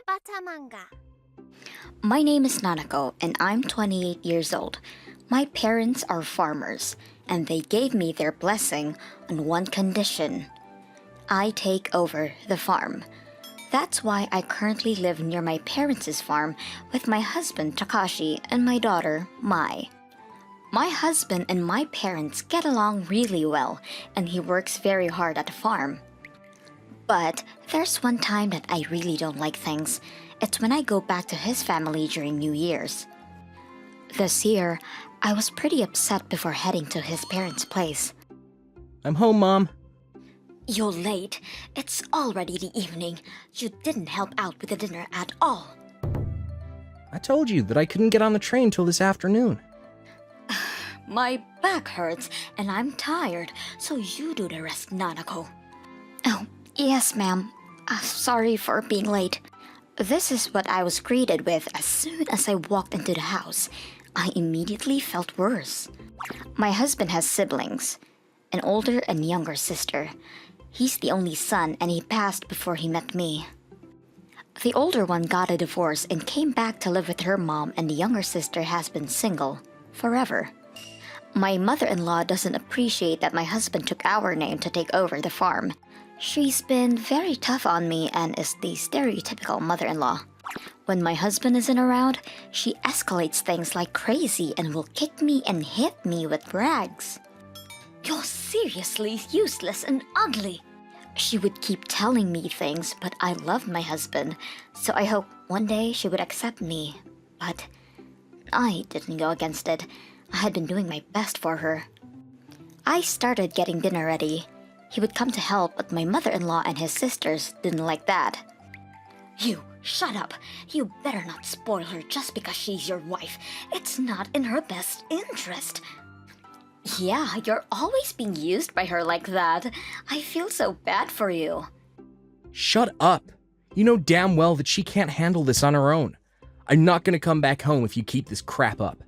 Bata Manga. My name is Nanako and I'm 28 years old. My parents are farmers and they gave me their blessing on one condition. I take over the farm. That's why I currently live near my parents' farm with my husband Takashi and my daughter Mai. My husband and my parents get along really well and he works very hard at the farm. But there's one time that I really don't like things. It's when I go back to his family during New Year's. This year, I was pretty upset before heading to his parents' place. I'm home, Mom. You're late. It's already the evening. You didn't help out with the dinner at all. I told you that I couldn't get on the train till this afternoon. My back hurts and I'm tired, so you do the rest, Nanako. Oh, yes, ma'am. Sorry for being late. This is what I was greeted with as soon as I walked into the house. I immediately felt worse. My husband has siblings, an older and younger sister. He's the only son and he passed before he met me. The older one got a divorce and came back to live with her mom, and the younger sister has been single forever. My mother-in-law doesn't appreciate that my husband took our name to take over the farm. She's been very tough on me and is the stereotypical mother-in-law. When my husband isn't around, she escalates things like crazy and will kick me and hit me with rags. You're seriously useless and ugly. She would keep telling me things, but I loved my husband, so I hope one day she would accept me. But I didn't go against it. I had been doing my best for her. I started getting dinner ready. He would come to help, but my mother-in-law and his sisters didn't like that. You, shut up. You better not spoil her just because she's your wife. It's not in her best interest. Yeah, you're always being used by her like that. I feel so bad for you. Shut up. You know damn well that she can't handle this on her own. I'm not gonna come back home if you keep this crap up.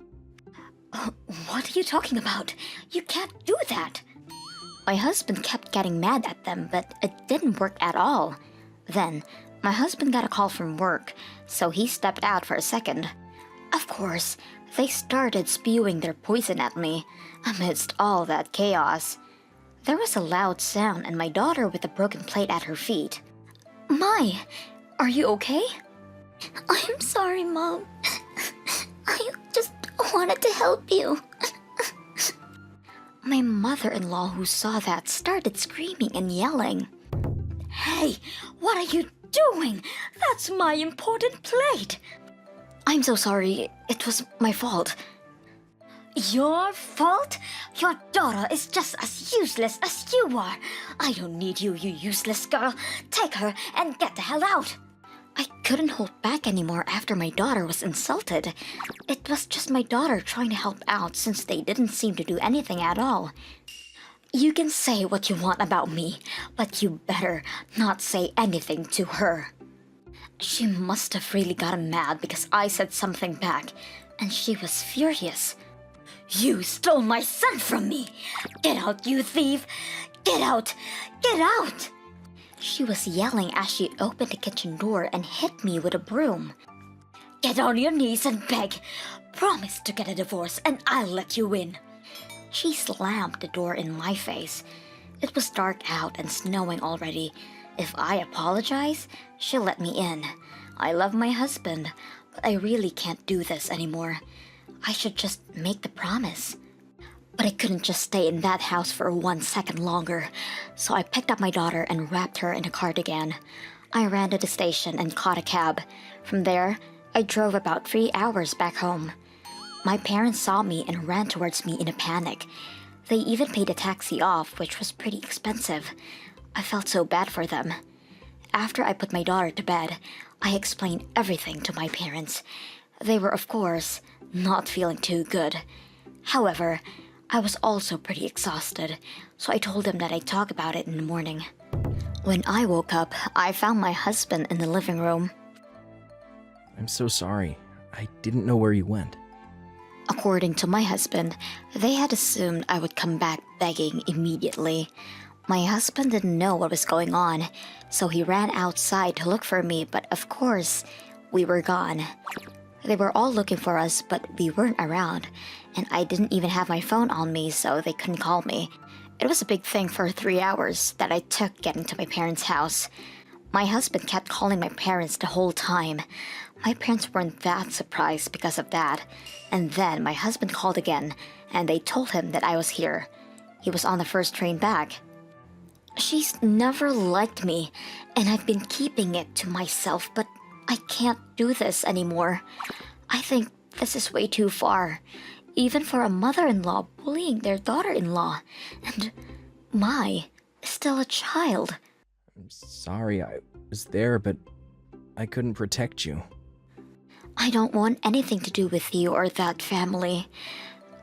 What are you talking about? You can't do that. My husband kept getting mad at them, but it didn't work at all. Then, my husband got a call from work, so he stepped out for a second. Of course, they started spewing their poison at me, amidst all that chaos. There was a loud sound and my daughter with a broken plate at her feet. Mai, are you okay? I'm sorry, Mom. I just wanted to help you. My mother-in-law who saw that started screaming and yelling. Hey, what are you doing? That's my important plate. I'm so sorry. It was my fault. Your fault? Your daughter is just as useless as you are. I don't need you, you useless girl. Take her and get the hell out. I couldn't hold back anymore after my daughter was insulted. It was just my daughter trying to help out since they didn't seem to do anything at all. You can say what you want about me, but you better not say anything to her. She must have really gotten mad because I said something back, and she was furious. You stole my son from me! Get out, you thief! Get out! Get out! She was yelling as she opened the kitchen door and hit me with a broom. Get on your knees and beg. Promise to get a divorce and I'll let you in. She slammed the door in my face. It was dark out and snowing already. If I apologize, she'll let me in. I love my husband, but I really can't do this anymore. I should just make the promise. But I couldn't just stay in that house for 1 second longer, so I picked up my daughter and wrapped her in a cardigan. I ran to the station and caught a cab. From there, I drove about 3 hours back home. My parents saw me and ran towards me in a panic. They even paid a taxi off, which was pretty expensive. I felt so bad for them. After I put my daughter to bed, I explained everything to my parents. They were, of course, not feeling too good. However, I was also pretty exhausted, so I told them that I'd talk about it in the morning. When I woke up, I found my husband in the living room. I'm so sorry. I didn't know where you went. According to my husband, they had assumed I would come back begging immediately. My husband didn't know what was going on, so he ran outside to look for me, but of course, we were gone. They were all looking for us, but we weren't around, and I didn't even have my phone on me, so they couldn't call me. It was a big thing for 3 hours that I took getting to my parents' house. My husband kept calling my parents the whole time. My parents weren't that surprised because of that. And then my husband called again, and they told him that I was here. He was on the first train back. She's never liked me, and I've been keeping it to myself, but I can't do this anymore. I think this is way too far. Even for a mother-in-law bullying their daughter-in-law. And still a child. I'm sorry I was there, but I couldn't protect you. I don't want anything to do with you or that family.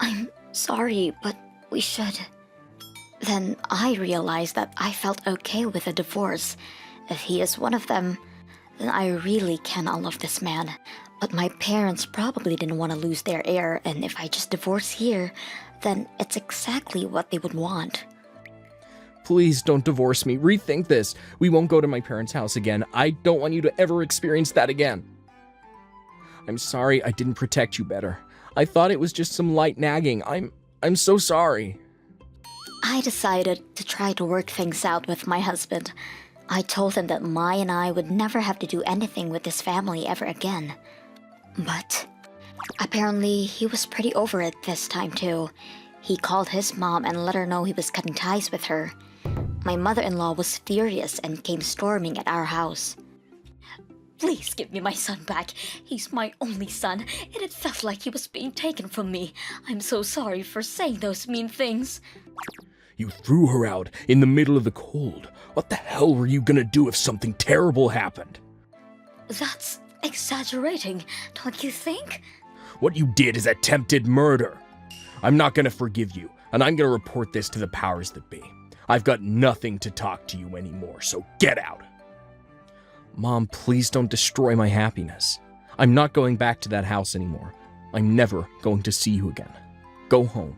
I'm sorry, but we should. Then I realized that I felt okay with a divorce. If he is one of them, then I really cannot love this man. But my parents probably didn't want to lose their heir, and if I just divorce here, then it's exactly what they would want. Please don't divorce me. Rethink this. We won't go to my parents' house again. I don't want you to ever experience that again. I'm sorry I didn't protect you better. I thought it was just some light nagging. I'm so sorry. I decided to try to work things out with my husband. I told him that Mai and I would never have to do anything with this family ever again. But apparently he was pretty over it this time too. He called his mom and let her know he was cutting ties with her. My mother-in-law was furious and came storming at our house. Please give me my son back. He's my only son, and it felt like he was being taken from me. I'm so sorry for saying those mean things. You threw her out in the middle of the cold. What the hell were you gonna do if something terrible happened? That's exaggerating, don't you think? What you did is attempted murder. I'm not gonna forgive you, and I'm gonna report this to the powers that be. I've got nothing to talk to you anymore, so get out. Mom, please don't destroy my happiness. I'm not going back to that house anymore. I'm never going to see you again. Go home.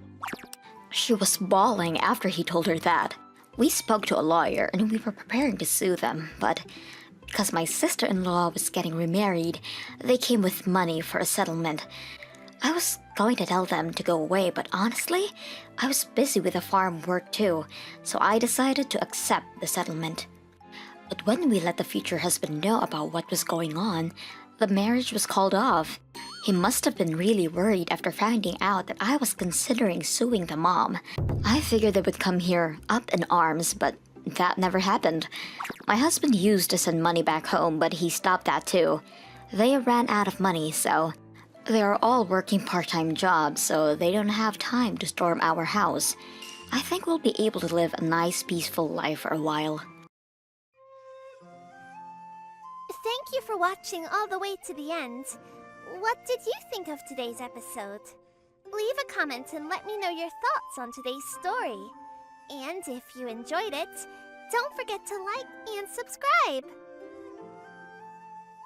She was bawling after he told her that. We spoke to a lawyer and we were preparing to sue them, but because my sister-in-law was getting remarried, they came with money for a settlement. I was going to tell them to go away, but honestly, I was busy with the farm work too, so I decided to accept the settlement. But when we let the future husband know about what was going on, the marriage was called off. He must have been really worried after finding out that I was considering suing the mom. I figured they would come here up in arms, but that never happened. My husband used to send money back home, but he stopped that too. They ran out of money, so they are all working part-time jobs, so they don't have time to storm our house. I think we'll be able to live a nice, peaceful life for a while. Thank you for watching all the way to the end. What did you think of today's episode? Leave a comment and let me know your thoughts on today's story. And if you enjoyed it, don't forget to like and subscribe!